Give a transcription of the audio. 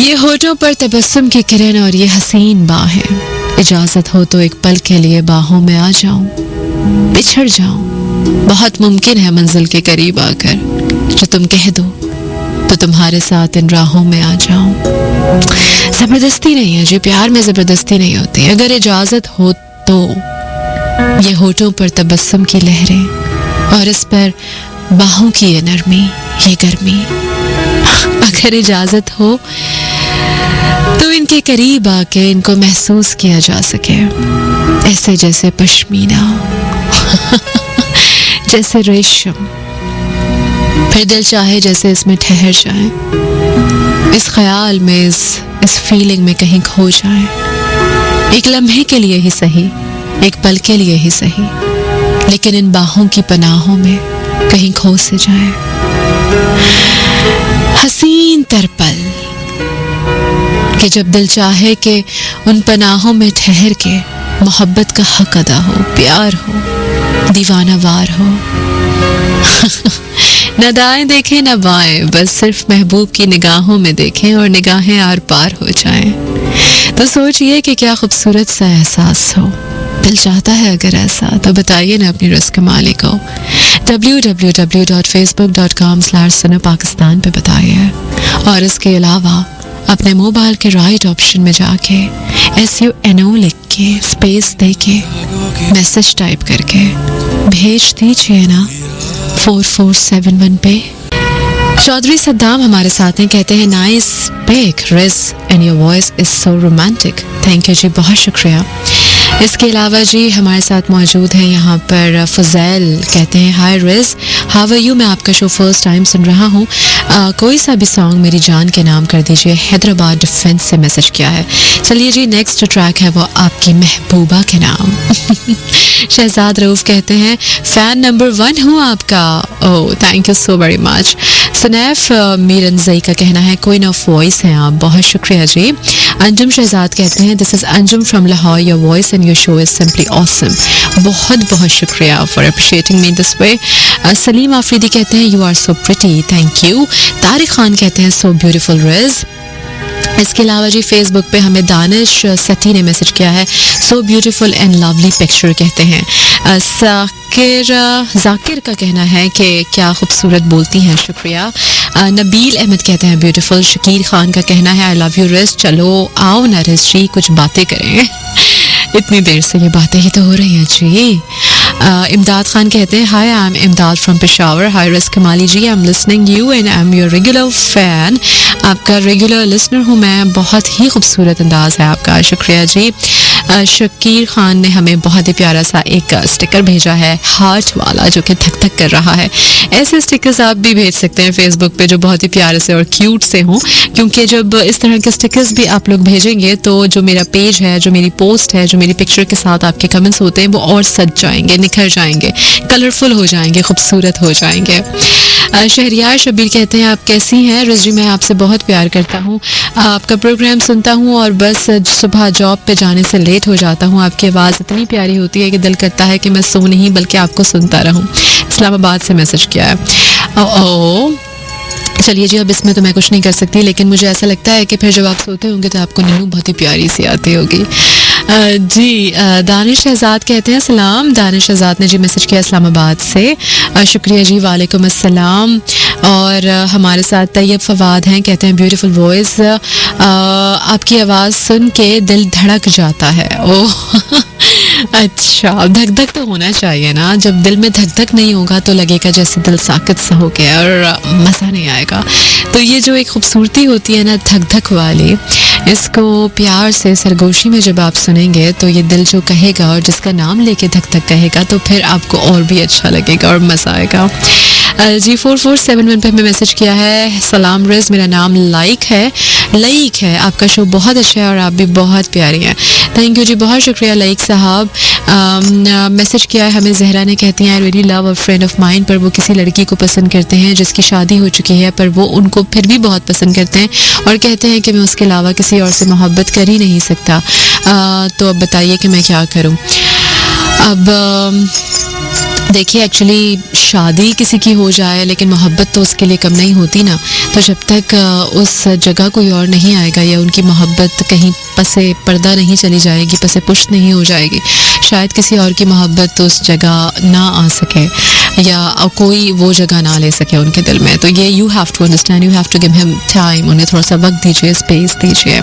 ये होठों पर तबस्सुम की किरण और ये हसीन बाहें, इजाजत हो तो एक पल के लिए बाहों में आ जाऊं, बिछड़ जाऊं। बहुत मुमकिन है मंजिल के करीब आकर जो तुम कह दो तो तुम्हारे साथ इन राहों में आ जाऊं। जबरदस्ती नहीं है जी, प्यार में जबरदस्ती नहीं होती। अगर इजाजत हो तो ये होठों पर तबस्सुम की लहरें और इस पर बाहों की ये नरमी, ये गर्मी, अगर इजाजत हो तो इनके करीब आके इनको महसूस किया जा सके, ऐसे जैसे पश्मीना जैसे रेशम। फिर दिल चाहे जैसे इसमें ठहर जाए, इस ख्याल में, इस फीलिंग में कहीं खो जाए। एक लम्हे के लिए ही सही, एक पल के लिए ही सही, लेकिन इन बाहों की पनाहों में कहीं खो से जाए। हसीन तर पल कि जब दिल चाहे कि उन पनाहों में ठहर के मोहब्बत का हक अदा हो, प्यार हो, दीवाना वार हो। न दाएं देखें न बाएं, बस सिर्फ महबूब की निगाहों में देखें और निगाहें आर पार हो जाएं। तो सोचिए कि क्या खूबसूरत सा एहसास हो। दिल चाहता है अगर ऐसा तो बताइए ना अपनी रिस्क मालिक को। www.facebook.com/sunapakistan पे बताइए। और इसके अलावा अपने मोबाइल के राइट ऑप्शन में जाके SUNO लिख के स्पेस दे के मैसेज टाइप करके भेज दीजिए ना 4471 पे। चौधरी सद्दाम हमारे साथ हैं, कहते हैं nice pic Riz and your voice is so romantic. Thank you ji, बहुत शुक्रिया। इसके अलावा जी हमारे साथ मौजूद हैं यहाँ पर फजैल, कहते हैं हाय रिज, हाउ आर यू। मैं आपका शो फर्स्ट टाइम सुन रहा हूँ, कोई सा भी सॉन्ग मेरी जान के नाम कर दीजिए। हैदराबाद डिफेंस से मैसेज किया है। चलिए जी, नेक्स्ट ट्रैक है वो आपकी महबूबा के नाम। शहजाद रऊफ कहते हैं फैन नंबर 1 हूँ आपका। Oh thank you so very much. Sunaif Miranzai का कहना है क्वीन ऑफ वॉइस हैं आप, बहुत शुक्रिया जी। अंजुम शहजाद कहते हैं this is Anjum from Lahore, your voice and your show is simply awesome. बहुत बहुत शुक्रिया for appreciating me this way. Salim Afridi कहते हैं you are so pretty, thank you. Tariq Khan कहते हैं सो ब्यूटीफुल रिज। इसके अलावा जी फेसबुक पे हमें दानिश सती ने मैसेज किया है so beautiful and lovely picture, कहते हैं। जाकिर का कहना है कि क्या खूबसूरत बोलती हैं, शुक्रिया। नबील अहमद कहते हैं ब्यूटीफुल। शकीर खान का कहना है आई लव यू रिज, चलो आओ ना रिज जी कुछ बातें करें। इतनी देर से ये बातें ही तो हो रही हैं जी। इमदाद खान कहते हैं hi I am Imdad from Peshawar. Hi Riz Kamali ji, I am listening you and I am your regular fan. आपका रेगुलर लिसनर हूँ मैं, बहुत ही खूबसूरत अंदाज है आपका, शुक्रिया जी। शकीर खान ने हमें बहुत ही प्यारा सा एक स्टिकर भेजा है हार्ट वाला, जो कि धक धक कर रहा है। ऐसे स्टिकर्स आप भी भेज सकते हैं फेसबुक पे जो बहुत ही प्यारे से और क्यूट से हों, क्योंकि जब इस तरह के स्टिकर्स भी आप लोग भेजेंगे तो जो मेरा पेज है, जो मेरी पोस्ट है, जो मेरी पिक्चर के साथ आपके कमेंट्स होते हैं वो और सज जाएंगे, निखर जाएंगे, कलरफुल हो जाएंगे, खूबसूरत हो जाएंगे। शहरियार शबीर कहते हैं आप कैसी हैं रिजी, मैं आपसे बहुत प्यार करता हूँ, आपका प्रोग्राम सुनता हूँ और बस सुबह जॉब पे जाने से लेट हो जाता हूँ। आपकी आवाज़ इतनी प्यारी होती है कि दिल करता है कि मैं सो नहीं बल्कि आपको सुनता रहूँ। इस्लामाबाद से मैसेज किया है। ओ चलिए जी, अब इसमें तो मैं कुछ नहीं कर सकती, लेकिन मुझे ऐसा लगता है कि फिर जब आप सोते होंगे तो आपको नींद बहुत ही प्यारी सी आती होगी। जी दानिश शहजाद कहते हैं सलाम। दानिश शहजाद ने जी मैसेज किया इस्लामाबाद से, शुक्रिया जी, वालेकुम अस्सलाम। और हमारे साथ तैयब फवाद हैं, कहते हैं ब्यूटीफुल वॉइस, आपकी आवाज़ सुन के दिल धड़क जाता है। ओह अच्छा, धक धक तो होना चाहिए ना, जब दिल में धक धक नहीं होगा तो लगेगा जैसे दिल साकित सा हो गया और मज़ा नहीं आएगा। तो ये जो एक खूबसूरती होती है ना धक धक वाली, इसको प्यार से सरगोशी में जब आप सुनेंगे तो ये दिल जो कहेगा और जिसका नाम लेके धक धक कहेगा तो फिर आपको और भी अच्छा लगेगा और मज़ा आएगा। जी 4471 पे हमें मैसेज किया है सलाम रिज, मेरा नाम लाइक है, आपका शो बहुत अच्छा है और आप भी बहुत प्यारी हैं। थैंक यू जी, बहुत शुक्रिया लाइक साहब। मैसेज किया है हमें जहरा ने, कहती हैं I really love a friend of mine, पर वो किसी लड़की को पसंद करते हैं जिसकी शादी हो चुकी है, पर वो उनको फिर भी बहुत पसंद करते हैं और कहते हैं कि मैं उसके अलावा किसी और से मोहब्बत कर ही नहीं सकता। तो अब बताइए कि मैं क्या करूं। अब देखिए एक्चुअली शादी किसी की हो जाए लेकिन मोहब्बत तो उसके लिए कम नहीं होती ना। तो जब तक उस जगह कोई और नहीं आएगा या उनकी मोहब्बत कहीं पसे पर्दा नहीं चली जाएगी, पसे पुष्ट नहीं हो जाएगी, शायद किसी और की मोहब्बत उस जगह ना आ सके या कोई वो जगह ना ले सके उनके दिल में। तो ये you have to understand, you have to give him time, उन्हें थोड़ा सा वक्त दीजिए, स्पेस दीजिए।